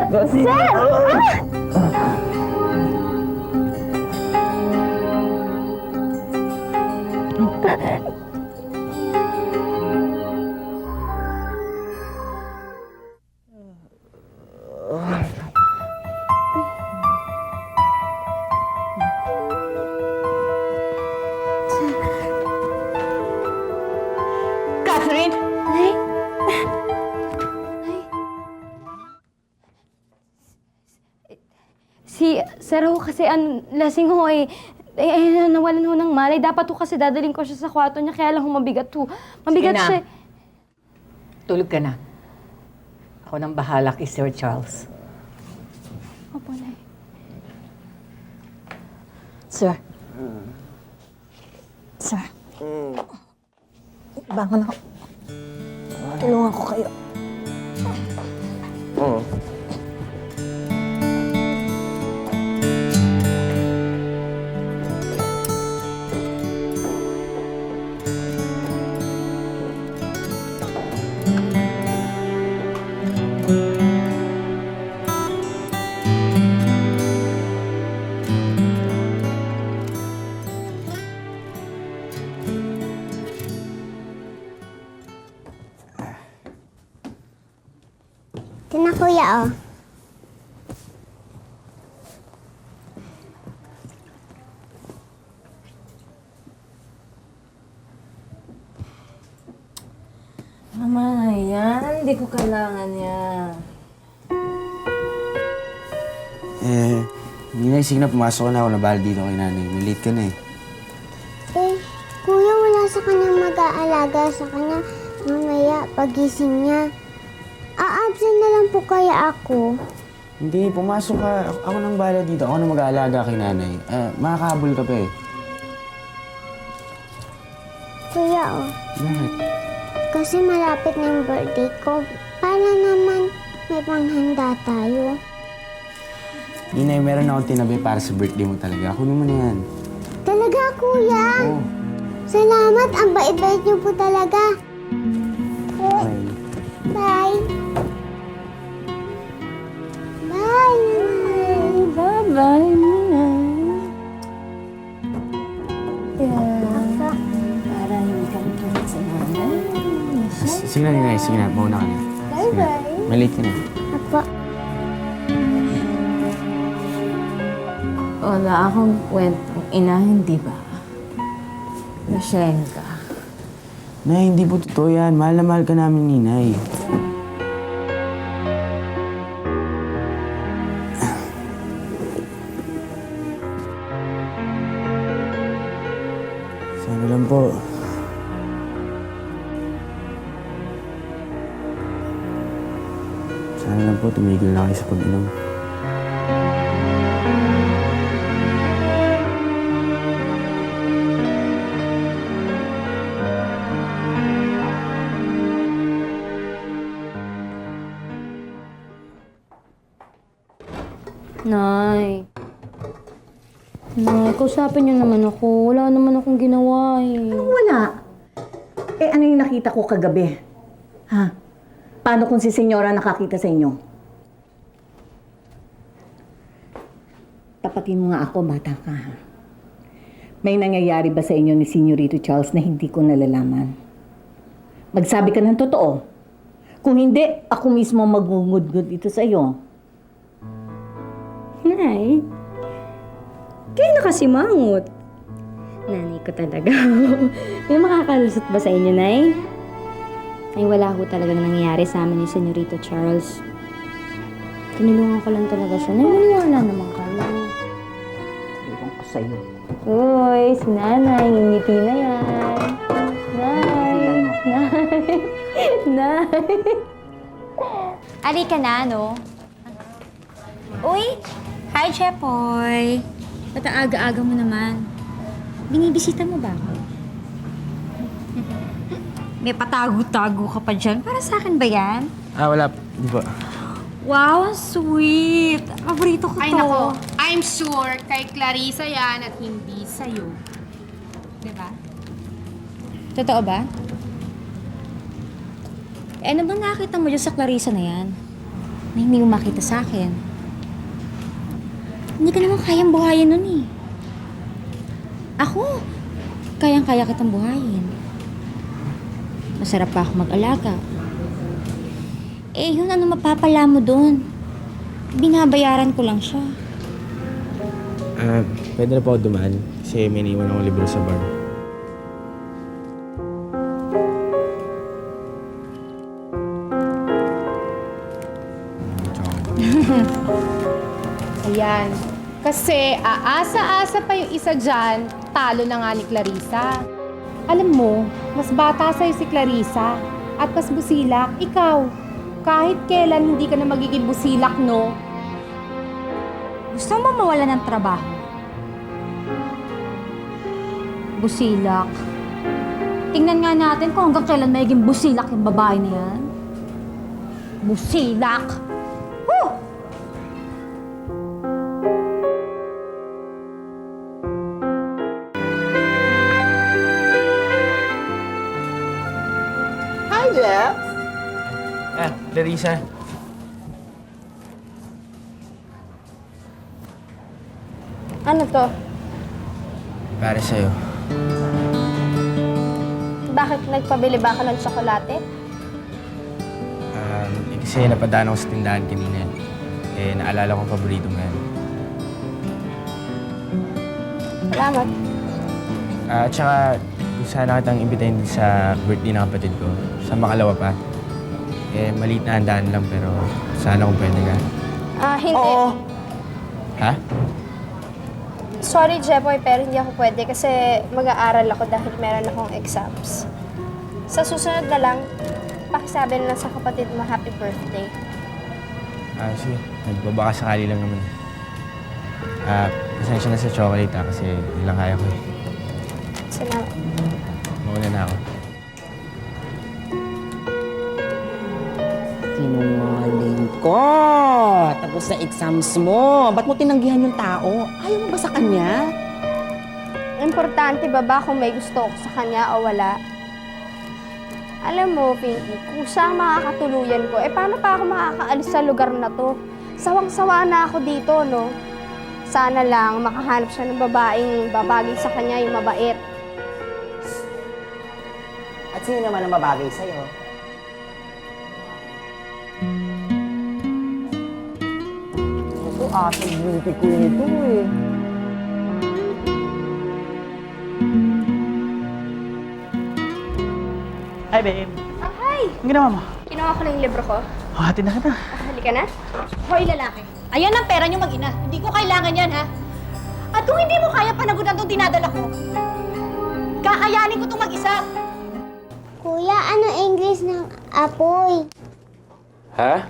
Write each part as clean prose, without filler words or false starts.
Catherine! Nay? Si Sir ho kasi lasing ho nawalan ho ng malay. Dapat ho kasi dadaling ko siya sa kwarto niya, kaya lang ho mabigat ho. Mabigat Sige na. siya. Tulog ka na. Ako nang bahala kay Sir Charles. Opo, Nay. Sir. Sir. Bangon ako. Tulungan ko kayo. Ito na, kuya, oh. Mama, yan. Hindi ko kailangan yan. Ninay, sige na, pumasok ka na ako. Nabahal dito kay nanay. May late ka na eh. Kuya, wala sa kanya mag-aalaga sa kanya. Mamaya, pagising niya. A-absent na lang po kaya ako. Hindi, pumasok ka. Ako nang bahala dito. Ako nang mag-aalaga kay nanay. Makakahabol ka pa eh. Kuya, oh. Bakit? Kasi malapit na yung birthday ko. Para naman may panghanda tayo. Ninay, meron akong tinabi para sa birthday mo talaga. Kunin mo na yan. Talaga, kuya? Oo. Salamat. Ang bait-bait niyo po talaga. Okay. Bye. Bye, Nanay. Bye-bye, Nina. Papa. Para hindi ka matulog sa nanay. Sige na, Ninay. Sige na. Mauna ka na. Sige na. Bye-bye. May late ka na. Apo. Wala akong kwentong inahin, di ba? Nasyenka. Nay, hindi po totoo yan. Mahal na mahal ka namin, Ninay. Sana lang po. Sana lang po tumigil na kayo sa pag-inom. Nay. Nay, kausapin niyo naman ako. Wala naman akong ginawa eh. Wala. Ano yung nakita ko kagabi? Ha? Paano kung si Senyora nakakita sa inyo? Tapatin mo nga ako, bata ka. May nangyayari ba sa inyo ni Senyorito Charles na hindi ko nalalaman? Magsabi ka ng totoo. Kung hindi, ako mismo magungudgud ito sa iyo. Nay, kayo nakasimangot. Nanay ko talaga. May makakalusot ba sa inyo, Nay? Ay, wala ho talagang nangyayari sa amin ni Senyorito Charles. Tinulungan ko lang talaga siya. Nay, maniwala naman kayo. Ewan ko sa'yo. Uy, si Nanay, ngingiti na yan. Nay, Nay, Nay. Alika na, no? Uy! Hi, Chepoy! Ba't ang aga-aga mo naman? Binibisita mo ba ako? May patago-tago ka pa dyan. Para sa akin ba yan? Wala. Di ba? Wow, ang sweet! Paborito ko to. Ay, nako. I'm sure kay Clarissa yan at hindi sa'yo. Diba? Totoo ba? Ano bang nakita mo dyan sa Clarissa na yan? na hindi mo makita sa akin. Hindi ka naman kayang buhayin nun eh. Ako, kayang-kaya kitang buhayin. Masarap pa ako mag-alaga. Eh, yun ano mapapala mo dun? Binabayaran ko lang siya. Pwede na po ako dumaan kasi may iniwan akong libro sa bar. Ayan. Kasi aasa-asa pa yung isa dyan, talo na nga ni Clarissa. Alam mo, mas bata sa'yo si Clarissa at mas busilak, ikaw. Kahit kailan hindi ka na magiging busilak, no? Gusto mo mawala ng trabaho? Busilak. Tingnan nga natin kung hanggang kailan magiging busilak yung babae na yan. Busilak! Woo! Hi, Jeff! Larissa. Ano to? Para sa'yo. Bakit nagpabili ba ako ng tsokolate? Kasi napadaan ako sa tindahan kanina. Eh, naalala kong paborito mo yan. Salamat. At saka, gusto sana kitang imbitahin din sa birthday ng kapatid ko. Sa makalawa pa. Eh, maliit na handaan lang pero sana kung pwede ka. Hindi. Ha? Sorry, Jeboy, pero hindi ako pwede kasi mag-aaral ako dahil meron akong exams. Sa susunod na lang, pakisabi na lang sa kapatid mo, happy birthday. Sige. Nagbabaka sakali lang naman. Pasensya na sa chocolate kasi yun lang kaya ko eh. Salamat. Mauna na ako. Sinungaling ko! Tapos na exams mo. Ba't mo tinanggihan yung tao? Ayaw mo ba sa kanya? Importante ba kung may gusto ko sa kanya o wala? Alam mo, Pinky, kung siya ang makakatuluyan ko, paano pa ako makakaalis sa lugar na to? Sawang-sawa na ako dito, no? Sana lang makahanap siya ng babaeng babagay sa kanya, yung mabait. At sino naman ang babagay sa'yo? Ito, asal beauty ko nito eh. Hi, babe. Oh, hi! Ang ginawa mo? Kinuha ko na yung libro ko. Hati na kita. Halika na. Hoy, lalaki. Ayan ang pera niyo mag-ina. Hindi ko kailangan yan, ha? At kung hindi mo kaya panagutan tong dinadala ko, kakayanin ko tong mag-isa. Kuya, ano English ng apoy? Ha?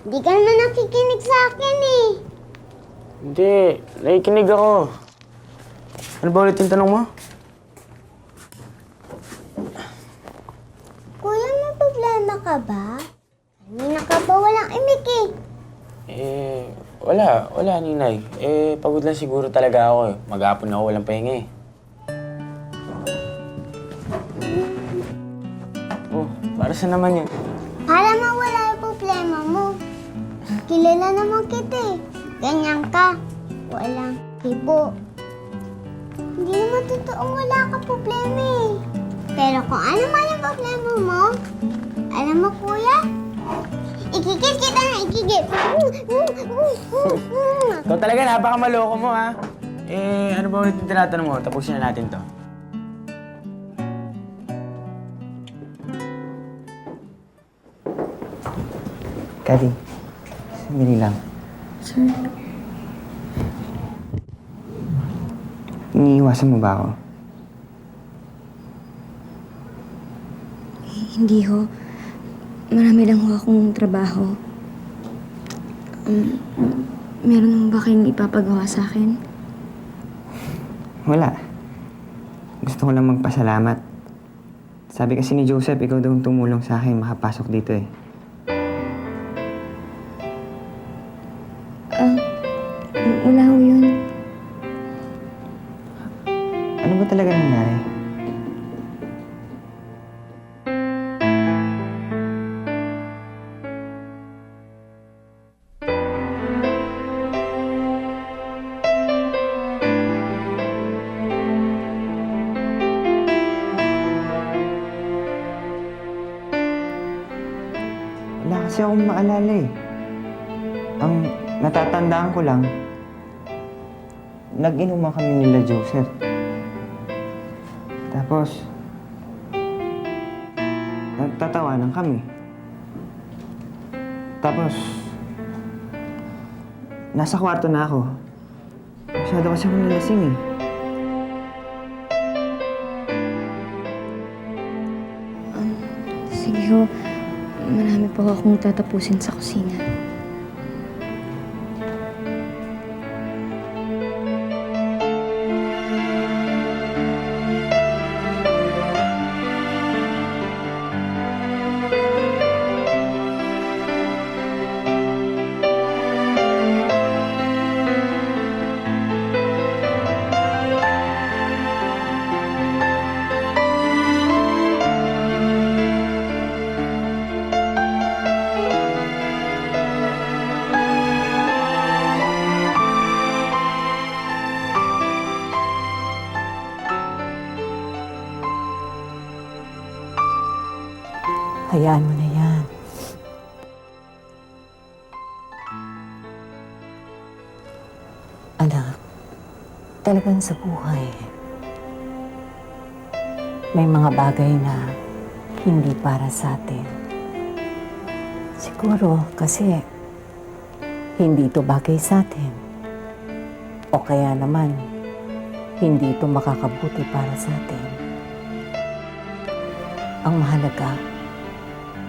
Di ka naman nakikinig sa akin eh. Hindi. Nakikinig ako. Ano ba ulit yung tanong mo? Kuya, may problema ka ba? Kanina ka ba walang imik eh? Wala, Ninay. Pagod lang siguro talaga ako eh. Maghapon na ako, walang pahinga eh. Oh, para saan naman yun? Para mawala yung problema mo. Kilala naman kita eh. Ganyan ka. Walang hibo. Hindi naman totoong wala ka problema eh. Pero kung ano man yung problema mo, alam mo kuya, ikikit kita na ikikit. Ikaw talaga, napakamaloko mo ha. Ano ba ulit yung tinatanong mo? Tapusin na natin to. Kati, sandali lang. Sir, Iniiwasan mo ba ako? hindi ho. Marami lang ho akong trabaho. Meron ba kayong ipapagawa sa akin? Wala. Gusto ko lang magpasalamat. Sabi kasi ni Joseph, ikaw daw ang tumulong sa akin makapasok dito eh. Wala ho yun. Ano ba talaga nangyari? kasi akong maalala eh. Ang natatandaan ko lang, nag-inuman kami nila Joseph. Tapos, nagtatawanan kami. Tapos, nasa kwarto na ako. Masyado kasi akong nalasing eh. Sige ho, marami pa akong tatapusin sa kusina. Hayaan mo na yan. Anak, talagang sa buhay, may mga bagay na hindi para sa atin. Siguro kasi hindi ito bagay sa atin. O kaya naman, hindi ito makakabuti para sa atin. Ang mahalaga,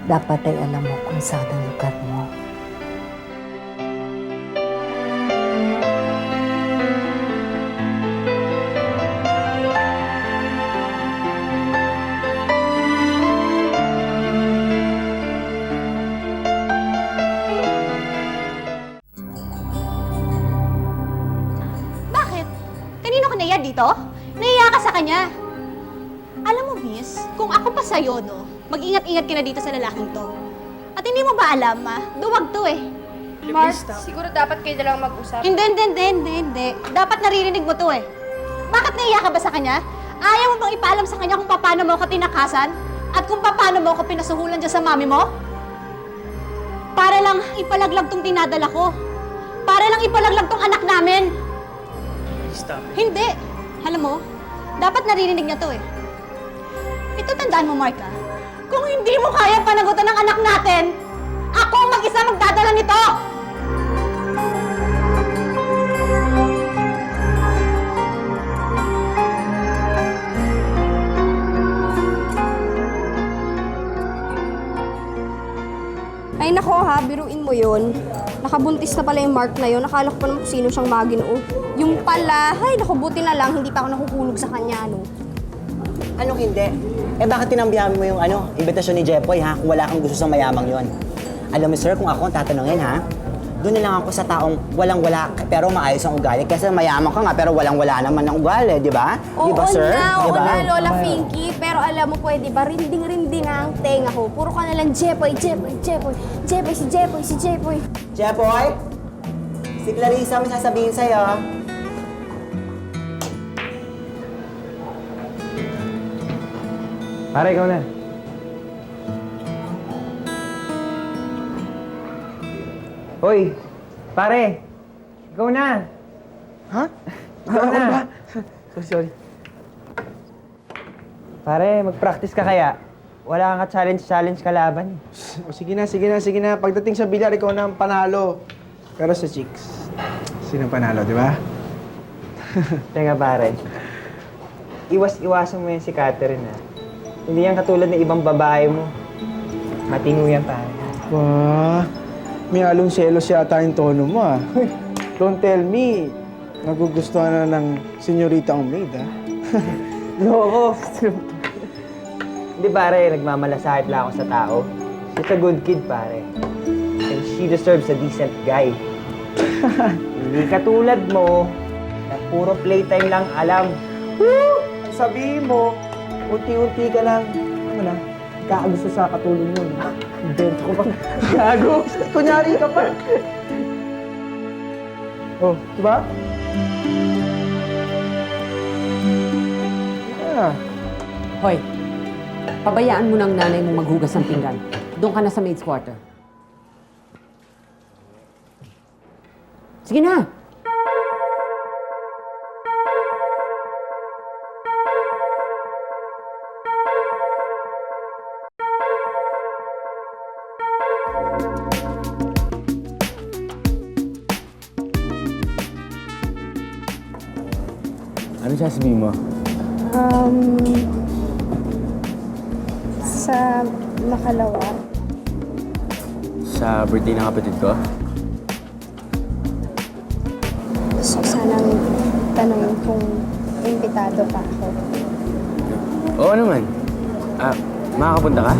dapat ay alam mo kung saan ang lugar mo. Bakit? Kanino ka naiya dito? Naiya ka sa kanya. Alam mo, miss, kung ako pa sa'yo, no, mag-ingat-ingat ka na dito sa lalaking to. At hindi mo ba alam, duwag to eh. Mark, siguro dapat kayo na lang mag-usap. Hindi. Dapat naririnig mo to eh. Bakit naiya ka ba sa kanya? Ayaw mo bang ipaalam sa kanya kung paano mo ako tinakasan? At kung paano mo ako pinasuhulan dyan sa mami mo? Para lang ipalaglag tong dinadala ko. Para lang ipalaglag tong anak namin. Stop. Hindi. Alam mo, dapat naririnig niya to eh. Ito tandaan mo, Mark, kung hindi mo kaya panagutan ng anak natin, ako ang mag-isa magdadala nito! Ay nako ha, biruin mo yun. Nakabuntis na pala yung Mark na yun. Nakala ko pa naman kung sino siyang maginoo. Yung pala, ay naku, buti na lang, hindi pa ako nakukulog sa kanya, no? Anong hindi? Eh bakit tinambihan mo yung imbitasyon ni Jepoy ha? Kung wala kang gusto sa mayamang yon. Alam mo sir, kung ako ang tatanungin ha, doon na lang ako sa taong walang-wala pero maayos ang ugali. Kasi mayaman ka nga pero walang-wala naman ang ugali, di ba? Di ba sir? Oo Di ba? na, Lola Pinky. Pero alam mo pwede ba, rinding-rinding na ang tenga ko. Puro ka na lang Jepoy. Jepoy, si Jepoy. Jepoy? Si Clarissa may sasabihin sa'yo. Pare, ikaw na. Hoy, pare! Ikaw na! Ha? Ikaw na! Sorry. Pare, mag-practice ka kaya? Wala kang ka-challenge kalaban. O sige na. Pagdating sa bilyar, ikaw na ang panalo. Pero sa chicks, sino panalo, di ba? Teka pare, iwas-iwasan mo yan si Catherine ha. Hindi yan katulad ng ibang babae mo. Matino yan pare. Wah, may halong selos yata yung tono mo ah. Don't tell me, nagugustuhan na ng senyorita ang maid ah. Loko! Hindi pare, nagmamalasakit lang ako sa tao. She's a good kid pare. And she deserves a decent guy. Hindi katulad mo, na puro playtime lang alam. Woo! Sabihin mo, unti-unti ka lang, kakagusto sa katulong mo. Bento ko pa. Gago! Kunyari ka pa. Oh, diba? Yeah. Hoy, pabayaan mo ng nanay mo maghugas ng pinggan. Doon ka na sa maid's quarter. Sige na! Ano sasabihin mo? Sa makalawa, Sa birthday ng kapatid ko? gusto ko sanang tanongin kung imbitado pa ako. Oo naman. Makakapunta ka?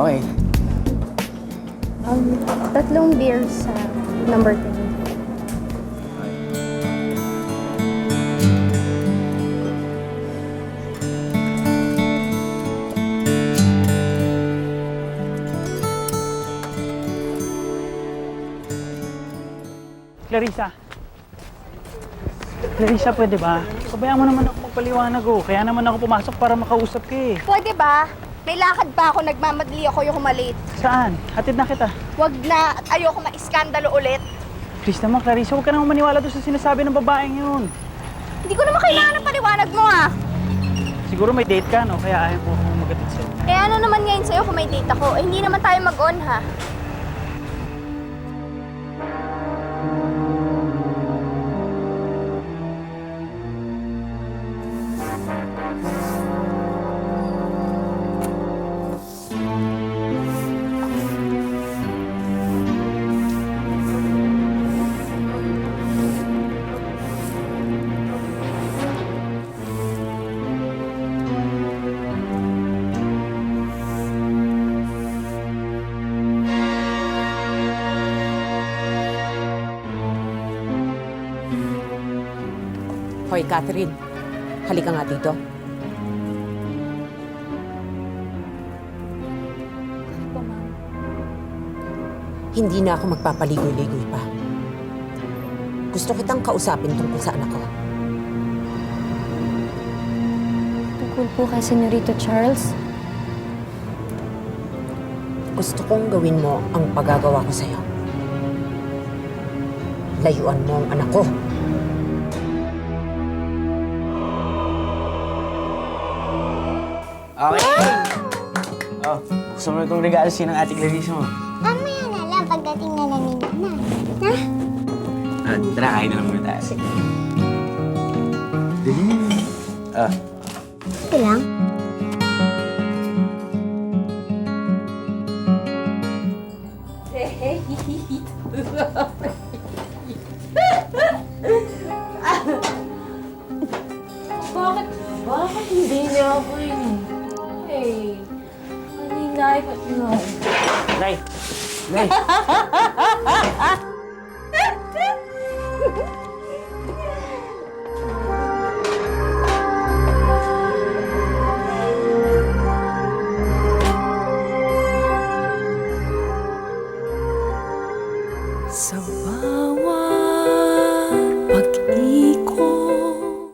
Okay. 3 beers sa number 10. Clarissa. Clarissa, pwede ba? Pabayaan mo naman ako magpaliwanag Kaya naman ako pumasok para makausap ka eh. Pwede ba? May lakad pa ako, nagmamadali ako yung humalit. Saan? Hatid na kita. Wag na, at ayoko maiskandalo ulit. Please naman, Clarissa, huwag ka naman maniwala doon sa sinasabi ng babaeng yun. Hindi ko naman kailangan ng paliwanag mo Siguro may date ka, no? Kaya ayaw ko magatid sa'yo. Eh ano naman ngayon sa'yo kung may date ako? Eh hindi naman tayo mag-on ha. Hoy, Catherine. Halika nga dito. Hindi na ako magpapaligoy-ligoy pa. Gusto kitang kausapin tungkol sa anak ko. Tungkol po kay Senorito Charles. Gusto kong gawin mo ang pagagawa ko sa'yo. Layuan mo ang anak ko. Okay. Oh, buksan mo na itong regalo ng Ate Clarissa mo. Mamaya na lang pagdating na lang ni Nanay. Ha? Tara, kain na lang muna tayo. Sige. Dali na. Ito lang. Bakit hindi niya ako yun? Hey, kanina ay... Nay! Nay!